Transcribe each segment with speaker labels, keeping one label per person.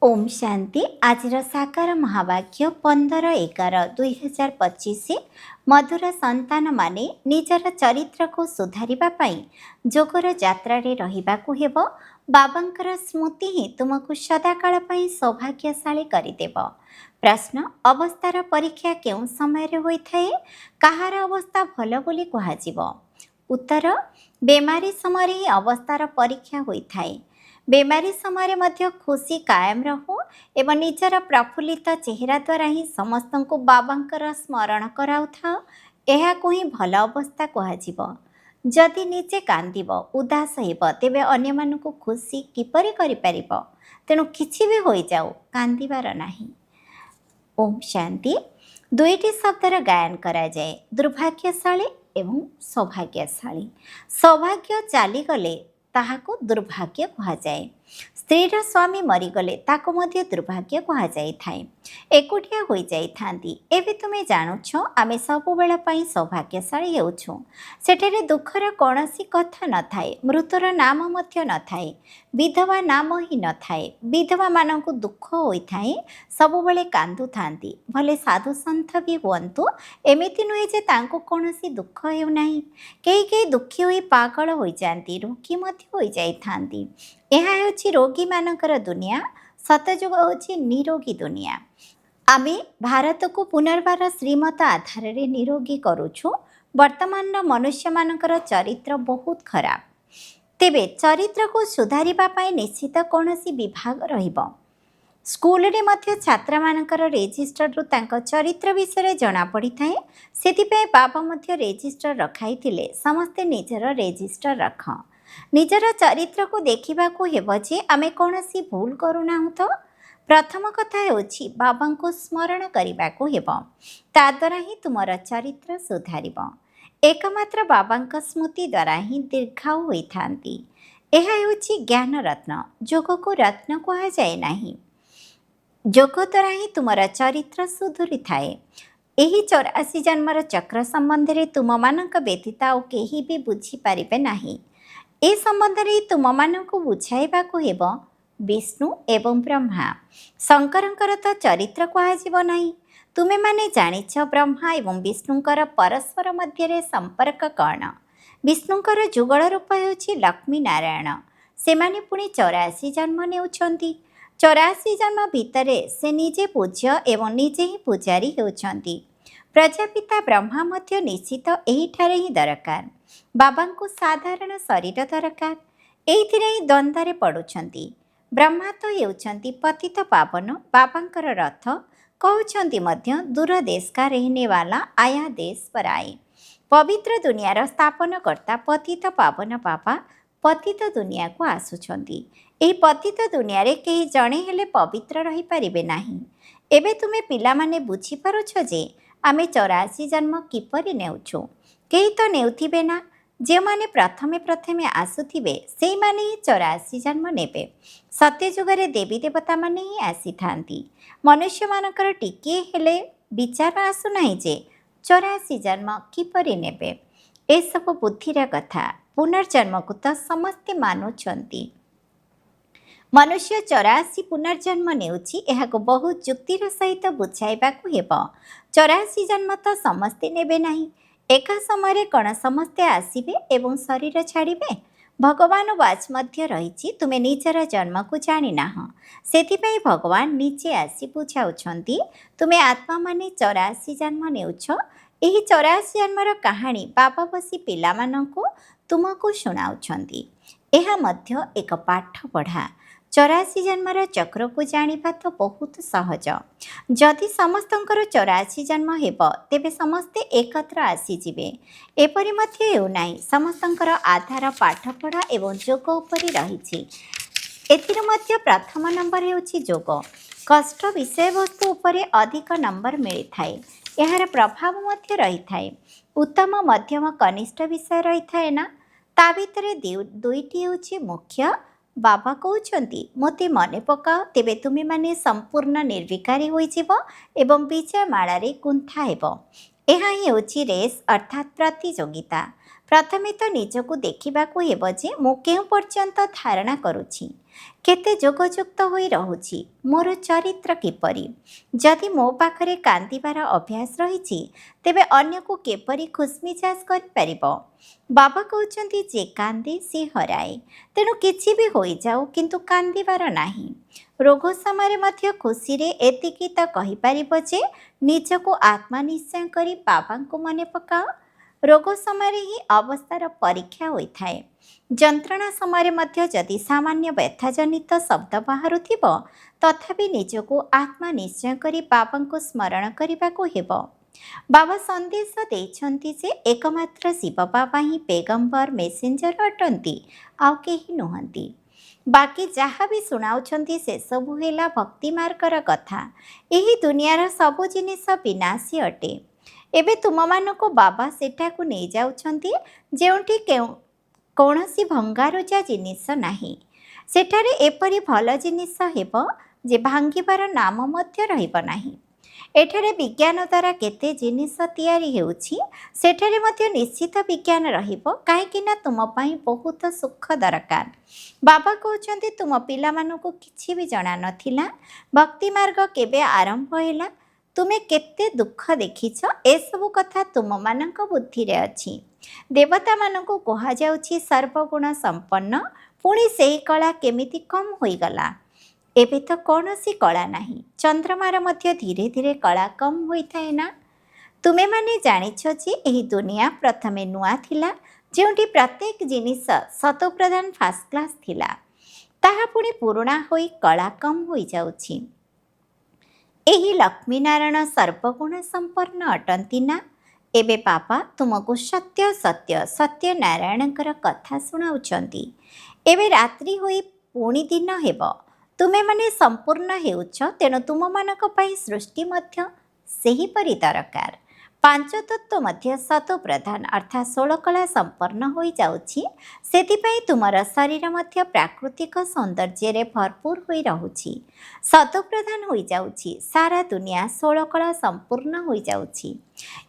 Speaker 1: ओम शांति आज साकार महावाक्य 15/11/2025 मधुर संतान माने निजर चरित्र को सुधारिबा पई जोगर यात्रा रे रहिबाकु हेबो। बाबांकर स्मृति ही तुमको सदाकाल पई सौभाग्यशाली करिदेब। प्रश्न अवस्थार परीक्षा केउं समय रे होइथाए? कहार अवस्था भल बोली कहाजिबो? उत्तर बेमारी समय ही अवस्थार परीक्षा होइथाए। बेमारी समय मध्य खुशी कायम रहू एवं निजर प्रफुल्लित चेहरा द्वारा ही समस्त को बाबांकर स्मरण कराउथाओ। यह को ही भल अवस्था कहाजिबो। जदि निजे कांदिब उदास हेब तेबे अन्य मानकु खुशी किपरि करि परिबो? तेणु किछि भी होई जाऊ कांदिबार नाही। ओम शांति दुईटी शब्दर गायन करा जाए दुर्भाग्यशाली एवं सौभाग्यशाली। सौभाग्य चलीगले ताहाको दुर्भाग्य कहुए। स्त्रीर स्वामी मरीगले ताको मध्य दुर्भाग्य कहुए। एकुटिया हो जाइथांती। एबे तुमे जानुछ आमे सबुबेला पई सौभाग्यशाली हेउछु। सेठेरे दुखर कौनसी कथा न थाए। मृतर नाम मध्य न थाए। विधवा नाम ही न थाए। विधवा मानकु दुख होइथाए सबुबेले कांदु थांती। भले साधु संत भी हुअन्तु एमिति नुहे जे तांको कौनसी दुख हेउ नाही। केही केही दुखी होई पागल होई जांती। रोगी मध्य होई जाइथांती। ଏହା ହେଉଛି ରୋଗୀମାନଙ୍କର ଦୁନିଆ। ସତଯୁଗ ହେଉଛି ନିରୋଗୀ ଦୁନିଆ। ଆମେ ଭାରତକୁ ପୁନର୍ବାର ଶ୍ରୀମତ ଆଧାରରେ ନିରୋଗୀ କରୁଛୁ। ବର୍ତ୍ତମାନର ମନୁଷ୍ୟମାନଙ୍କର ଚରିତ୍ର ବହୁତ ଖରାପ। ତେବେ ଚରିତ୍ରକୁ ସୁଧାରିବା ପାଇଁ ନିଶ୍ଚିତ କୌଣସି ବିଭାଗ ରହିବ। ସ୍କୁଲରେ ମଧ୍ୟ ଛାତ୍ରମାନଙ୍କର ରେଜିଷ୍ଟରରୁ ତାଙ୍କ ଚରିତ୍ର ବିଷୟରେ ଜଣାପଡ଼ିଥାଏ। ସେଥିପାଇଁ ବାବା ମଧ୍ୟ ରେଜିଷ୍ଟର ରଖାଇଥିଲେ। ସମସ୍ତେ ନିଜର ରେଜିଷ୍ଟର ରଖ। निजर चरित्र को देखा हेब जे आमे कौनसी भूल करूना तो। प्रथम कथा होछि बाबा को स्मरण करने को हेब। ताद्वारा ही तुमर चरित्र सुधारिब। एकमात्र बाबा स्मृति द्वारा ही दीर्घायु होइथांती। यह होछि ज्ञान रत्न। जोग को रत्न कहा जाए नाही। जोग द्वारा ही तुमर चरित्र सुधुरी थाए। एही 84 जन्मर चक्र संबंध में तुम मानक व्यतीत आउ केही भी बुझी पारिबे नाही। ए संबंध में तुम मानक बुझाइबा को हेब विष्णु एवं ब्रह्मा। शंकरंकर तो चरित्र कहुब नहीं। तुमे माने जानिछ ब्रह्मा एवं विष्णुंकर परस्पर मध्य संपर्क कौन? विष्णुंकर जुगल रूप होछि लक्ष्मी नारायण। से माने पुणी 84 जन्म नेउछंती। 84 जन्म भितरे से निजे पूज्य एवं निजे ही पूजारी होउछंती। प्रजापिता ब्रह्मा मध्य निश्चित एही ठारे ही दरकार। बाबा को साधारण शरीर दरकार। एइथिरे ही द्वंद्वरे पड़ुछंती। ब्रह्मा तो हेउछंती पतित पावन बाबांकर रथ। कहउछंती मध्य दूर देश का रहने वाला आया देश पर आए। पवित्र दुनियार स्थापन करता पतित पावन बाबा पतित दुनिया को आसुछंती। एही पतित दुनिया रे केही जणे हेले पवित्र रही पारिबे नाही। एबे तुमे पिला माने बुझी पारुछ जे आमे 84 जन्म किपरि नेउछु। केही तो नेउथिबे ना। जे माने प्रथमे आसुथिबे से माने ही 84 जन्म नेबे। सत्यजुगरे देवी देवता माने ही आसी थांती। मनुष्य मानकर टिके हेले विचार आसु नाही जे 84 जन्म किपरि नेबे। ए सब बुद्धिर कथा। पुनर्जन्म को तो समस्ते मानुछंती। मनुष्य 84 पुनर्जन्म नेउछि एहाको बहुत युक्तिर सहित बुझाइबा को हेब। 84 जन्म तो समस्ते नेबे नाही। एका समय कण समस्ते आसिबे एवं शरीर छाड़िबे? भगवान वाच मध्य रही तुमे निजर जन्म को जानी नाह। सेथिपाई भगवान नीचे आसी बुझाउछंती तुमे आत्मा माने 84 जन्म नेउछ। एही 84 जन्मर कहानी बाबा बसी पिला मानकु तुमको शुणाउछंती। एहा मध्य एक पाठ पढ़ा। 84 जन्मर चक्र को जानिबा तो बहुत सहज। जदि समस्तंकर 84 जन्म हेब तेबे समस्ते एकत्र आसीजिबे। एपरि मध्य हेउ नाही। समस्तंकर आधार पाठपढ़ा एवं जोग उपरि रहिछि। एथिर मध्य प्रथम नंबर हेउछि जोग। कष्ट विषय वस्तु उपरे अधिक नंबर मिली थाए। यार प्रभाव मध्य रही थाए। उत्तम मध्यम कनिष्ठ विषय रही थाए ना। ता भितरे दुईटी हेउछि मुख्य। बाबा कहउछंती मोते मने पकाओ तेबे तुमे माने संपूर्ण निर्विकारी होइजिब एवं विजय मालारे गुंथा हेब। एहा ही होछि रेस अर्थात प्रतियोगिता। प्रथमे तो निजकु देखिबाकु हेब जे मु केउ पर्यंत धारणा करुछि, केते जोगयुक्त होई रहुछि, मोर चरित्र किपरि। जदि मो पाखरे कांदिबार अभ्यास रहिछि तेबे अन्यकु केपरि खुशमिजाज करिपारिब। बाबा कहउछन्ति जे कांदे से हराए, तेणु किछि भी होई जाऊ किंतु कांदिबार नाही। रोग समय मध्य खुशी रे एतिकी तो कहिपारिब जे निजकु आत्मनिश्चय करी बाबांकु मने पकाओ। रोग समय ही अवस्थार परीक्षा होइथाए। जंत्रणा समय मध्य जदि सामान्य व्यथाजनित शब्द बाहरुथिब तथापि निजकु आत्मनिश्चय करी बाबांकु स्मरण करिबाकु हेब। बाबा संदेश देइछन्ति जे एकमात्र शिव बाबा ही पैगंबर मेसेंजर अटंती, आउ केही नुहंती। बाकी जहाँ भी शुणाउछन्ति से सबु हेला भक्ति मार्गर कथा। एही दुनियार सबु जिनिस विनाशी अटे। एबे तुममानको बाबा सेठाकु नहीं जाउछन्ति जेउठी कौनसी भंगारुजा जिनिस नाही। सेठारे एपरि भल जिनिस हेब जे भांगिबार नाम मध्य रहिब नाही। एठारे विज्ञान द्वारा केते जिनिस तैयारी हेउछि, सेठारे मध्य निश्चित विज्ञान रहिब, काहेकिना तुम पई बहुत सुख दरकार। बाबा कहउछन्ति तुम पिलामानकु किछि भी जणा नथिला, भक्ति मार्ग केबे आरंभ होला, तुमे केते दुख देखिछ, ए सबु कथा तुम मानक बुद्धि रे अछि। देवता मानकु कहा जाउछि सर्वगुण संपन्न, पुणी सेही कला केमिति कम होई गला। एबे तो कौनसी कला नाही, चंद्रमार मध्य धीरे धीरे कला कम होइथाए ना। तुमे माने जानिछ जे एही दुनिया प्रथमे नुआ थिला, जेउठी प्रत्येक जिनिस शतप्रधान फास्ट क्लास थिला, ताहा पुणी पुरुणा होई कला कम होई जाउछि। एही लक्ष्मीनारायण सर्वगुण संपन्न अटंती ना। एबे बाबा तुमको सत्य सत्य सत्य नारायणकर कथा सुनाउछन्ति। एबे रात्रि होई पुणी दिन हेब, तुमे माने संपूर्ण हेउछ, तेणु तुम मानक पई सृष्टि मध्य सेहीपरि दरकार। पांच तत्व मध्य शतप्रधान अर्थात 16 कला संपन्न होई जाउछि, सेतिपई तुमर शरीर मध्य प्राकृतिक सौंदर्य रे भरपूर होई रहुछि, शतप्रधान होई जाउछि। सारा दुनिया 16 कला संपूर्ण होई जाउछि।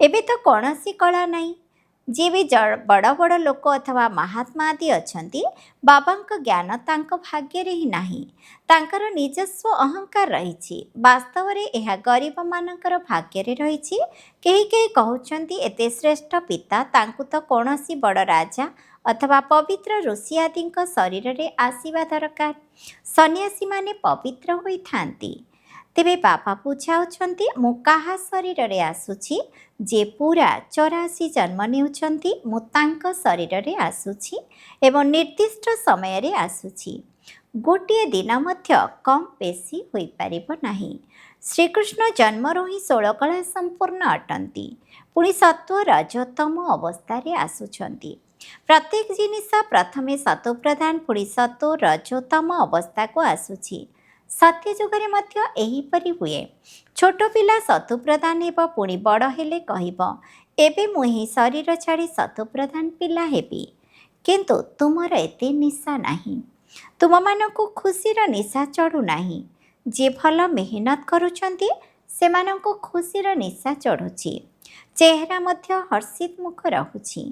Speaker 1: एबे तो कौनसी कला नाही। जे भी बड़ बड़ लोक अथवा महात्मा आदि अछंती, बाबांक ज्ञान तांक भाग्य रे ही नाही, तांकर निजस्व अहंकार रहिछि। वास्तव रे एहा गरीब मानकर भाग्य रे रहिछि। केही केही कहउछंती एते श्रेष्ठ पिता तांकु तो कौनसी बड़ राजा अथवा पवित्र ऋषि आदिंक शरीर रे आसीबा दरकार। सन्यासी माने पवित्र होई थांती। तेबे बाबा बुझाउछन्ति मु काहा शरीर रे आसुछि, जे पूरा 84 जन्म नेउछन्ति, मु तांक शरीर रे आसुछि एवं निर्दिष्ट समय रे आसुछि। गोटे दिन मध्य कम बेसी होई पारिब नाही। श्रीकृष्ण जन्मरु ही 16 कला संपूर्ण अटंती, पुणी सत्व रजतम अवस्था रे आसुछन्ति। प्रत्येक जिनिस प्रथमे शतप्रधान पुणी सत्व रजतम अवस्था को आसुछि। सत्य जुगरे मध्य एहीपरि हुए। छोट पिला शतप्रधान हेब, पुणी बड़ हेले कहिब एबे मुही शरीर छाड़ी शतप्रधान पिला हेबी। किंतु तुमर एते निशा नाही, तुम मानकु खुशीर निशा चढ़ू नाही। जे भल मेहनत करुछन्ति सेमानंकु खुशीर निशा चढ़ुछि, चेहरा मध्य हर्षित मुख रहुछि।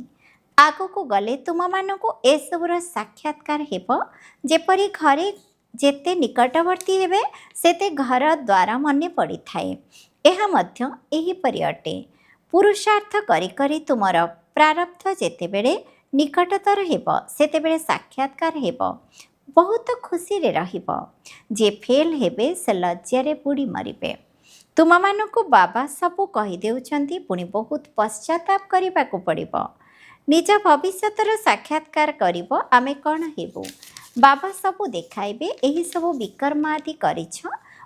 Speaker 1: आगकु गले तुम मानकु एसबुर साक्षात्कार हेब। जेपरि घरे जेते निकटवर्ती हेबे सेते घर द्वारा मने पड़ी थाए। एहा मध्य एहीपरि अटे। पुरुषार्थ करी करी तुमर प्रारब्ध जेतेबेले निकटतर हेब, सेतेबेले साक्षात्कार हेब, बहुत खुशी रे रहिब। जे फेल हेबे से लज्जारे बुड़ी मरिबे। तुम मानकु बाबा सबु कहि देउछन्ति, पुणी बहुत पश्चाताप करिबाकु पड़िब। निज भविष्यतर साक्षात्कार करिब आमे कौन हेबु। बाबा सबू देखाइबे एही सबू विकर्म आदि करिछ,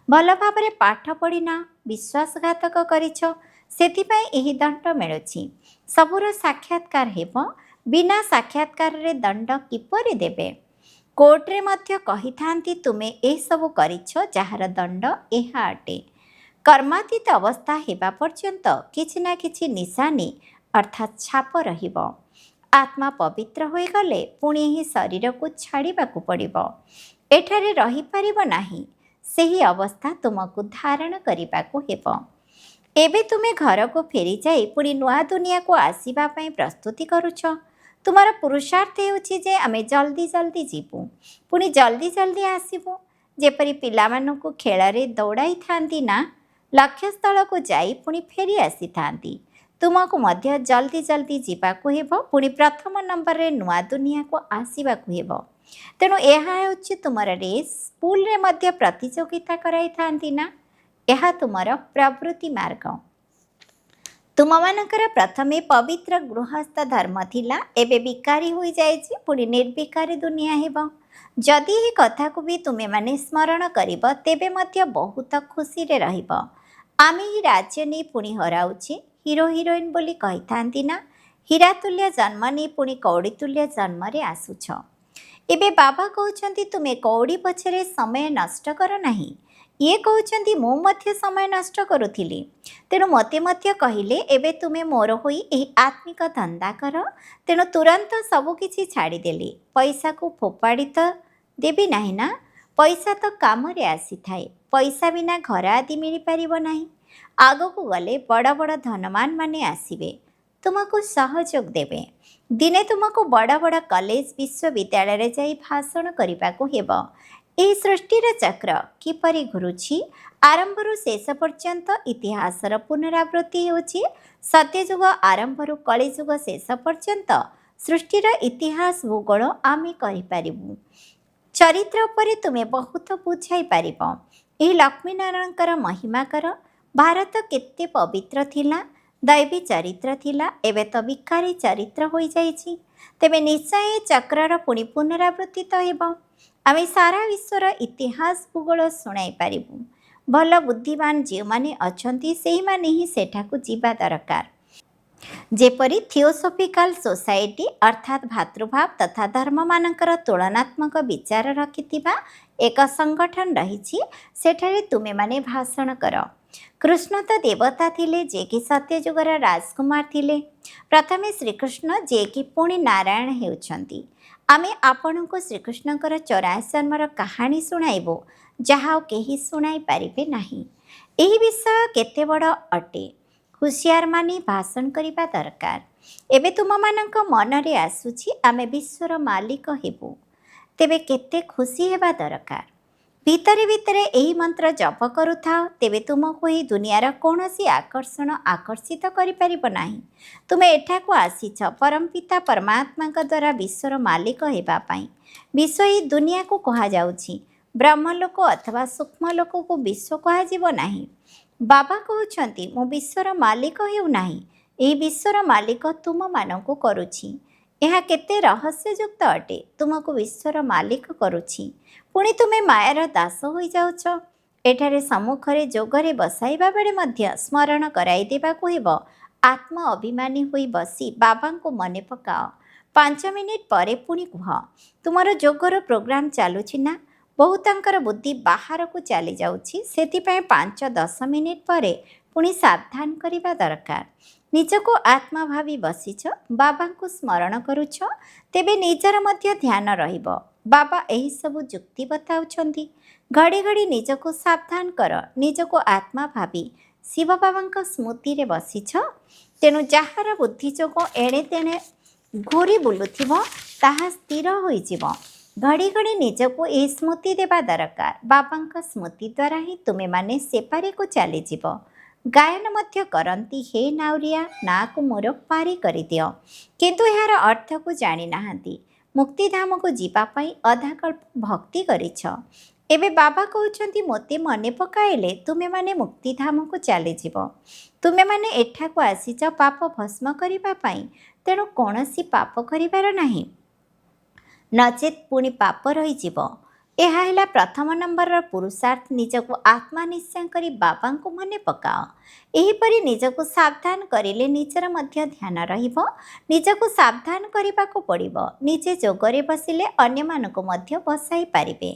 Speaker 1: भल भाबरे पाठ पढ़िना, विश्वासघातक करिछ, सेथिपाई एही दंड मिलुछि। सबुर साक्षात्कार हेब, बिना साक्षात्कार रे दंड किपरि देबे। कोर्ट रे मध्य कहिथांती तुमे ए सबू करिछ जहार दंड एहा अटे। कर्मातीत अवस्था हेबा पर्यंत किछि ना किछि निशानी अर्थात छाप रहिब। आत्मा पवित्र होई गले पुणी ही शरीर को छाड़िबाकु पड़िब। एठारे रही पारिब नाही, सेही अवस्था तुमको धारण करिबाकु हेब। एबे तुमे घर को फेरी जाई पुणी नुआ दुनिया को आसीबा पई प्रस्तुति करुछ। ତୁମର ପୁରୁଷାର୍ଥ ହେଉଛି ଯେ ଆମେ ଜଲ୍ଦି ଜଲ୍ଦି ଯିବୁ, ପୁଣି ଜଲ୍ଦି ଜଲ୍ଦି ଆସିବୁ। ଯେପରି ପିଲାମାନଙ୍କୁ ଖେଳରେ ଦୌଡ଼ାଇଥାନ୍ତି ନା, ଲକ୍ଷ୍ୟସ୍ଥଳକୁ ଯାଇ ପୁଣି ଫେରି ଆସିଥାନ୍ତି, ତୁମକୁ ମଧ୍ୟ ଜଲ୍ଦି ଜଲ୍ଦି ଯିବାକୁ ହେବ, ପୁଣି ପ୍ରଥମ ନମ୍ବରରେ ନୂଆ ଦୁନିଆକୁ ଆସିବାକୁ ହେବ। ତେଣୁ ଏହା ହେଉଛି ତୁମର ରେସ୍। ସ୍କୁଲରେ ମଧ୍ୟ ପ୍ରତିଯୋଗିତା କରାଇଥାନ୍ତି ନା, ଏହା ତୁମର ପ୍ରବୃତ୍ତି ମାର୍ଗ। ତୁମମାନଙ୍କର ପ୍ରଥମେ ପବିତ୍ର ଗୃହସ୍ଥ ଧର୍ମ ଥିଲା, ଏବେ ବିକାରୀ ହୋଇଯାଇଛି, ପୁଣି ନିର୍ବିକାରୀ ଦୁନିଆ ହେବ। ଯଦି ଏହି କଥାକୁ ବି ତୁମେମାନେ ସ୍ମରଣ କରିବ, ତେବେ ମଧ୍ୟ ବହୁତ ଖୁସିରେ ରହିବ। ଆମେ ଏହି ରାଜ୍ୟ ନେଇ ପୁଣି ହରାଉଛେ, ହିରୋ ହିରୋଇନ୍ ବୋଲି କହିଥାନ୍ତି ନା, ହୀରା ତୁଲ୍ୟ ଜନ୍ମ ନେଇ ପୁଣି କଉଡ଼ି ତୁଲ୍ୟ ଜନ୍ମରେ ଆସୁଛ। ଏବେ ବାବା କହୁଛନ୍ତି ତୁମେ କଉଡ଼ି ପଛରେ ସମୟ ନଷ୍ଟ କର ନାହିଁ। ଇଏ କହୁଛନ୍ତି ମୁଁ ମଧ୍ୟ ସମୟ ନଷ୍ଟ କରୁଥିଲି, ତେଣୁ ମୋତେ ମଧ୍ୟ କହିଲେ ଏବେ ତୁମେ ମୋର ହୋଇ ଏହି ଆତ୍ମିକ ଧନ୍ଦା କର। ତେଣୁ ତୁରନ୍ତ ସବୁକିଛି ଛାଡ଼ିଦେଲି। ପଇସାକୁ ଫୋପାଡ଼ି ତ ଦେବି ନାହିଁ ନା, ପଇସା ତ କାମରେ ଆସିଥାଏ। ପଇସା ବିନା ଘର ଆଦି ମିଳିପାରିବ ନାହିଁ। ଆଗକୁ ଗଲେ ବଡ଼ ବଡ଼ ଧନବାନମାନେ ଆସିବେ, ତୁମକୁ ସହଯୋଗ ଦେବେ। ଦିନେ ତୁମକୁ ବଡ଼ ବଡ଼ କଲେଜ ବିଶ୍ୱବିଦ୍ୟାଳୟରେ ଯାଇ ଭାଷଣ କରିବାକୁ ହେବ। ଏହି ସୃଷ୍ଟିର ଚକ୍ର କିପରି ଘୁରୁଛି, ଆରମ୍ଭରୁ ଶେଷ ପର୍ଯ୍ୟନ୍ତ ଇତିହାସର ପୁନରାବୃତ୍ତି ହେଉଛି। ସତ୍ୟଯୁଗ ଆରମ୍ଭରୁ କଳିଯୁଗ ଶେଷ ପର୍ଯ୍ୟନ୍ତ ସୃଷ୍ଟିର ଇତିହାସ ଭୂଗୋଳ ଆମେ କରିପାରିବୁ। ଚରିତ୍ର ଉପରେ ତୁମେ ବହୁତ ବୁଝାଇ ପାରିବ। ଏହି ଲକ୍ଷ୍ମୀନାରାୟଣଙ୍କର ମହିମା କର। ଭାରତ କେତେ ପବିତ୍ର ଥିଲା, ଦୈବୀ ଚରିତ୍ର ଥିଲା, ଏବେ ତ ବିକାରୀ ଚରିତ୍ର ହୋଇଯାଇଛି। ତେବେ ନିଶ୍ଚୟ ଏହି ଚକ୍ରର ପୁଣି ପୁନରାବୃତ୍ତି ତ ହେବ। ଆମେ ସାରା ବିଶ୍ୱର ଇତିହାସ ଭୂଗୋଳ ଶୁଣାଇ ପାରିବୁ। ଭଲ ବୁଦ୍ଧିମାନ ଯେଉଁମାନେ ଅଛନ୍ତି ସେହିମାନେ ହିଁ ସେଠାକୁ ଯିବା ଦରକାର। ଯେପରି ଥିଓସୋଫିକାଲ ସୋସାଇଟି ଅର୍ଥାତ୍ ଭାତୃଭାବ ତଥା ଧର୍ମମାନଙ୍କର ତୁଳନାତ୍ମକ ବିଚାର ରଖିଥିବା ଏକ ସଂଗଠନ ରହିଛି, ସେଠାରେ ତୁମେମାନେ ଭାଷଣ କର। କୃଷ୍ଣ ତ ଦେବତା ଥିଲେ, ଯିଏକି ସତ୍ୟଯୁଗର ରାଜକୁମାର ଥିଲେ। ପ୍ରଥମେ ଶ୍ରୀକୃଷ୍ଣ, ଯିଏକି ପୁଣି ନାରାୟଣ ହେଉଛନ୍ତି। ଆମେ ଆପଣଙ୍କୁ ଶ୍ରୀକୃଷ୍ଣଙ୍କର 84 ଜନ୍ମର କାହାଣୀ ଶୁଣାଇବୁ, ଯାହା ଆଉ କେହି ଶୁଣାଇ ପାରିବେ ନାହିଁ। ଏହି ବିଷୟ କେତେ ବଡ଼ ଅଟେ, ହୁସିଆରମାନେ ଭାଷଣ କରିବା ଦରକାର। ଏବେ ତୁମମାନଙ୍କ ମନରେ ଆସୁଛି ଆମେ ବିଶ୍ୱର ମାଲିକ ହେବୁ, ତେବେ କେତେ ଖୁସି ହେବା ଦରକାର। ଭିତରେ ଭିତରେ ଏହି ମନ୍ତ୍ର ଜପ କରୁଥାଅ, ତେବେ ତୁମକୁ ଏହି ଦୁନିଆର କୌଣସି ଆକର୍ଷଣ ଆକର୍ଷିତ କରିପାରିବ ନାହିଁ। ତୁମେ ଏଠାକୁ ଆସିଛ ପରମପିତା ପରମାତ୍ମାଙ୍କ ଦ୍ୱାରା ବିଶ୍ୱର ମାଲିକ ହେବା ପାଇଁ। ବିଶ୍ୱ ଏହି ଦୁନିଆକୁ କୁହାଯାଉଛି। ବ୍ରହ୍ମଲୋକ ଅଥବା ସୂକ୍ଷ୍ମଲୋକକୁ ବିଶ୍ୱ କୁହାଯିବ ନାହିଁ। ବାବା କହୁଛନ୍ତି ମୁଁ ବିଶ୍ୱର ମାଲିକ ହେଉନାହିଁ, ଏହି ବିଶ୍ୱର ମାଲିକ ତୁମମାନଙ୍କୁ କରୁଛି। ଏହା କେତେ ରହସ୍ୟଯୁକ୍ତ ଅଟେ। ତୁମକୁ ବିଶ୍ୱର ମାଲିକ କରୁଛି, ପୁଣି ତୁମେ ମାୟାର ଦାସ ହୋଇଯାଉଛ। ଏଠାରେ ସମ୍ମୁଖରେ ଯୋଗରେ ବସାଇବା ବେଳେ ମଧ୍ୟ ସ୍ମରଣ କରାଇ ଦେବାକୁ ହେବ। ଆତ୍ମ ଅଭିମାନୀ ହୋଇ ବସି ବାବାଙ୍କୁ ମନେ ପକାଅ। 5 ମିନିଟ୍ ପରେ ପୁଣି କୁହ, ତୁମର ଯୋଗର ପ୍ରୋଗ୍ରାମ ଚାଲୁଛି ନା? ବହୁତଙ୍କର ବୁଦ୍ଧି ବାହାରକୁ ଚାଲିଯାଉଛି, ସେଥିପାଇଁ 5-10 ମିନିଟ୍ ପରେ ପୁଣି ସାବଧାନ କରିବା ଦରକାର। ନିଜକୁ ଆତ୍ମା ଭାବି ବସିଛ, ବାବାଙ୍କୁ ସ୍ମରଣ କରୁଛ, ତେବେ ନିଜର ମଧ୍ୟ ଧ୍ୟାନ ରହିବ। ବାବା ଏହିସବୁ ଯୁକ୍ତି ବତାଉଛନ୍ତି। ଘଡ଼ି ଘଡ଼ି ନିଜକୁ ସାବଧାନ କର। ନିଜକୁ ଆତ୍ମା ଭାବି ଶିବ ବାବାଙ୍କ ସ୍ମୃତିରେ ବସିଛ, ତେଣୁ ଯାହାର ବୁଦ୍ଧି ଯୋଗ ଏଣେ ତେଣେ ଘୁରି ବୁଲୁଥିବ, ତାହା ସ୍ଥିର ହୋଇଯିବ। ଘଡ଼ି ଘଡ଼ି ନିଜକୁ ଏହି ସ୍ମୃତି ଦେବା ଦରକାର। ବାବାଙ୍କ ସ୍ମୃତି ଦ୍ୱାରା ହିଁ ତୁମେମାନେ ସେପାରିକୁ ଚାଲିଯିବ। ଗାୟନ ମଧ୍ୟ କରନ୍ତି, ହେ ନାଉରିଆ ନାକୁ ମୋର ପାରି କରିଦିଅ, କିନ୍ତୁ ଏହାର ଅର୍ଥକୁ ଜାଣିନାହାନ୍ତି। ମୁକ୍ତିଧାମକୁ ଯିବା ପାଇଁ ଅଧାକଳ୍ପ ଭକ୍ତି କରିଛ। ଏବେ ବାବା କହୁଛନ୍ତି ମୋତେ ମନେ ପକାଇଲେ ତୁମେମାନେ ମୁକ୍ତିଧାମକୁ ଚାଲିଯିବ। ତୁମେମାନେ ଏଠାକୁ ଆସିଛ ପାପ ଭସ୍ମ କରିବା ପାଇଁ, ତେଣୁ କୌଣସି ପାପ କରିବାର ନାହିଁ, ନଚେତ୍ ପୁଣି ପାପ ରହିଯିବ। ଏହା ହେଲା ପ୍ରଥମ ନମ୍ବରର ପୁରୁଷାର୍ଥ। ନିଜକୁ ଆତ୍ମା ନିଶ୍ଚୟ କରି ବାବାଙ୍କୁ ମନେ ପକାଅ। ଏହିପରି ନିଜକୁ ସାବଧାନ କରିଲେ ନିଜର ମଧ୍ୟ ଧ୍ୟାନ ରହିବ। ନିଜକୁ ସାବଧାନ କରିବାକୁ ପଡ଼ିବ। ନିଜେ ଯୋଗରେ ବସିଲେ ଅନ୍ୟମାନଙ୍କୁ ମଧ୍ୟ ବସାଇ ପାରିବେ।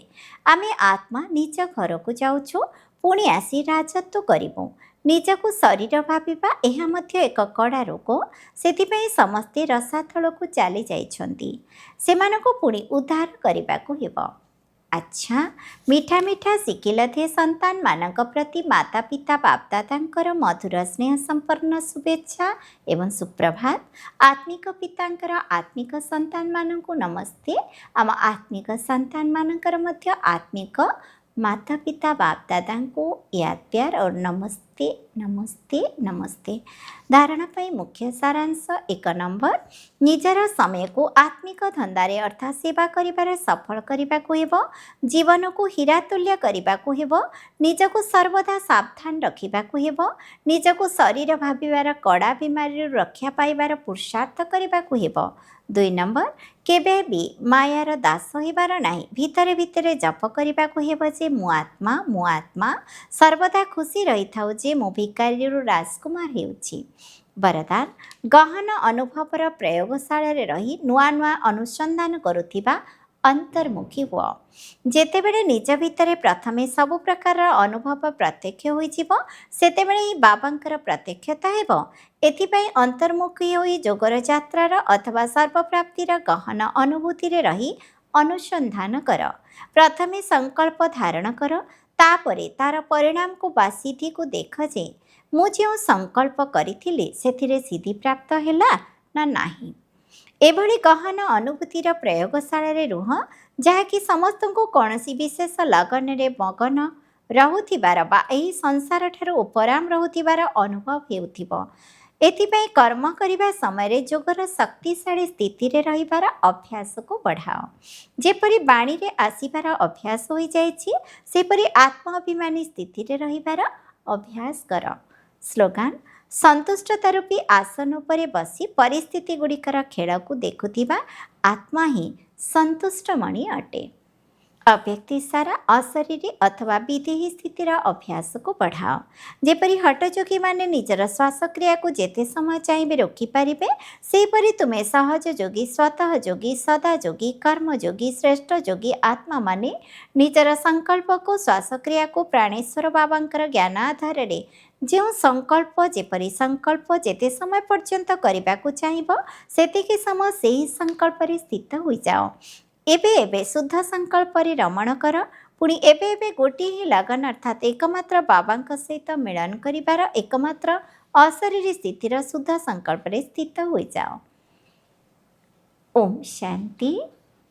Speaker 1: ଆମେ ଆତ୍ମା ନିଜ ଘରକୁ ଯାଉଛୁ, ପୁଣି ଆସି ରାଜତ୍ୱ କରିବୁ। ନିଜକୁ ଶରୀର ଭାବିବା ଏହା ମଧ୍ୟ ଏକ କଡ଼ା ରୋଗ। ସେଥିପାଇଁ ସମସ୍ତେ ରସାତଳକୁ ଚାଲି ଯାଇଛନ୍ତି। ସେମାନଙ୍କୁ ପୁଣି ଉଦ୍ଧାର କରିବାକୁ ହେବ। ଆଚ୍ଛା, ମିଠା ମିଠା ଶିଖିଲଥେ ସନ୍ତାନମାନଙ୍କ ପ୍ରତି ମାତା ପିତା ବାପଦାଦାଙ୍କର ମଧୁର ସ୍ନେହ ସମ୍ପନ୍ନ ଶୁଭେଚ୍ଛା ଏବଂ ସୁପ୍ରଭାତ। ଆତ୍ମିକ ପିତାଙ୍କର ଆତ୍ମିକ ସନ୍ତାନମାନଙ୍କୁ ନମସ୍ତେ। ଆମ ଆତ୍ମିକ ସନ୍ତାନମାନଙ୍କର ମଧ୍ୟ ଆତ୍ମିକ ମାତା ପିତା ବାପଦାଦାଙ୍କୁ ୟାଦ ପ୍ୟାର ଓ ନମସ୍ତେ ନମସ୍ତେ ନମସ୍ତେ। ଧାରଣା ପାଇଁ ମୁଖ୍ୟ ସାରାଂଶ 1 ନମ୍ବର, ନିଜର ସମୟକୁ ଆତ୍ମିକ ଧନ୍ଦାରେ ଅର୍ଥାତ୍ ସେବା କରିବାରେ ସଫଳ କରିବାକୁ ହେବ। ଜୀବନକୁ ହୀରା ତୁଲ୍ୟ କରିବାକୁ ହେବ। ନିଜକୁ ସର୍ବଦା ସାବଧାନ ରଖିବାକୁ ହେବ। ନିଜକୁ ଶରୀର ଭାବିବାର କଡ଼ା ବିମାରୀରୁ ରକ୍ଷା ପାଇବାର ପୁରୁଷାର୍ଥ କରିବାକୁ ହେବ। 2 ନମ୍ବର, କେବେ ବି ମାୟାର ଦାସ ହେବାର ନାହିଁ। ଭିତରେ ଭିତରେ ଜପ କରିବାକୁ ହେବ ଯେ ମୁଁ ଆତ୍ମା ମୁଁ ଆତ୍ମା। ସର୍ବଦା ଖୁସି ରହିଥାଉ ଯେ ମୁଁ ଭିକାରୀରୁ ରାଜକୁମାର ହେଉଛି। ବରଦାନ, ଗହନ ଅନୁଭବର ପ୍ରୟୋଗଶାଳାରେ ରହି ନୂଆ ନୂଆ ଅନୁସନ୍ଧାନ କରୁଥିବା ଅନ୍ତର୍ମୁଖୀ ହୁଅ। ଯେତେବେଳେ ନିଜ ଭିତରେ ପ୍ରଥମେ ସବୁ ପ୍ରକାରର ଅନୁଭବ ପ୍ରତ୍ୟକ୍ଷ ହୋଇଯିବ, ସେତେବେଳେ ହିଁ ବାବାଙ୍କର ପ୍ରତ୍ୟକ୍ଷତା ହେବ। ଏଥିପାଇଁ ଅନ୍ତର୍ମୁଖୀ ହୋଇ ଯୋଗର ଯାତ୍ରାର ଅଥବା ସର୍ବପ୍ରାପ୍ତିର ଗହନ ଅନୁଭୂତିରେ ରହି ଅନୁସନ୍ଧାନ କର। ପ୍ରଥମେ ସଂକଳ୍ପ ଧାରଣ କର, ତାପରେ ତାର ପରିଣାମକୁ ବା ସିଦ୍ଧିକୁ ଦେଖ ଯେ ମୁଁ ଯେଉଁ ସଂକଳ୍ପ କରିଥିଲି ସେଥିରେ ସିଦ୍ଧି ପ୍ରାପ୍ତ ହେଲା ନା ନାହିଁ। ଏଭଳି ଗହନ ଅନୁଭୂତିର ପ୍ରୟୋଗଶାଳାରେ ରୁହ, ଯାହାକି ସମସ୍ତଙ୍କୁ କୌଣସି ବିଶେଷ ଲଗନରେ ମଗନ ରହୁଥିବାର ବା ଏହି ସଂସାରଠାରୁ ଉପରାମ ରହୁଥିବାର ଅନୁଭବ ହେଉଥିବ। ଏଥିପାଇଁ କର୍ମ କରିବା ସମୟରେ ଯୋଗର ଶକ୍ତିଶାଳୀ ସ୍ଥିତିରେ ରହିବାର ଅଭ୍ୟାସକୁ ବଢ଼ାଅ। ଯେପରି ବାଣୀରେ ଆସିବାର ଅଭ୍ୟାସ ହୋଇଯାଇଛି, ସେପରି ଆତ୍ମାଭିମାନୀ ସ୍ଥିତିରେ ରହିବାର ଅଭ୍ୟାସ କର। ସ୍ଲୋଗାନ, ସନ୍ତୁଷ୍ଟତା ରୂପୀ ଆସନ ଉପରେ ବସି ପରିସ୍ଥିତି ଗୁଡ଼ିକର ଖେଳକୁ ଦେଖୁଥିବା ଆତ୍ମା ହିଁ ସନ୍ତୁଷ୍ଟମଣି ଅଟେ। ଅବ୍ୟକ୍ତି ସାରା ଅଶରୀରୀ ଅଥବା ବିଦେହୀ ସ୍ଥିତିର ଅଭ୍ୟାସକୁ ବଢ଼ାଅ। ଯେପରି ହଠଯୋଗୀମାନେ ନିଜର ଶ୍ୱାସକ୍ରିୟାକୁ ଯେତେ ସମୟ ଚାହିଁବେ ରୋକିପାରିବେ, ସେହିପରି ତୁମେ ସହଜ ଯୋଗୀ, ସ୍ୱତଃ ଯୋଗୀ, ସଦା ଯୋଗୀ, କର୍ମଯୋଗୀ, ଶ୍ରେଷ୍ଠ ଯୋଗୀ ଆତ୍ମାମାନେ ନିଜର ସଂକଳ୍ପକୁ, ଶ୍ୱାସକ୍ରିୟାକୁ ପ୍ରାଣେଶ୍ୱର ବାବାଙ୍କର ଜ୍ଞାନ ଆଧାରରେ ଯେଉଁ ସଂକଳ୍ପ ଯେପରି ସଂକଳ୍ପ ଯେତେ ସମୟ ପର୍ଯ୍ୟନ୍ତ କରିବାକୁ ଚାହିଁବ, ସେତିକି ସମୟ ସେହି ସଂକଳ୍ପରେ ସ୍ଥିତ ହୋଇଯାଅ। ଏବେ ଏବେ ଶୁଦ୍ଧ ସଂକଳ୍ପରେ ରମଣ କର। ପୁଣି ଏବେ ଏବେ ଗୋଟିଏ ହିଁ ଲଗନ ଅର୍ଥାତ୍ ଏକମାତ୍ର ବାବାଙ୍କ ସହିତ ମିଳନ କରିବାର ଏକମାତ୍ର ଅଶରୀରୀ ସ୍ଥିତିର ଶୁଦ୍ଧ ସଂକଳ୍ପରେ ସ୍ଥିତ ହୋଇଯାଅ। ଓମ୍ ଶାନ୍ତି।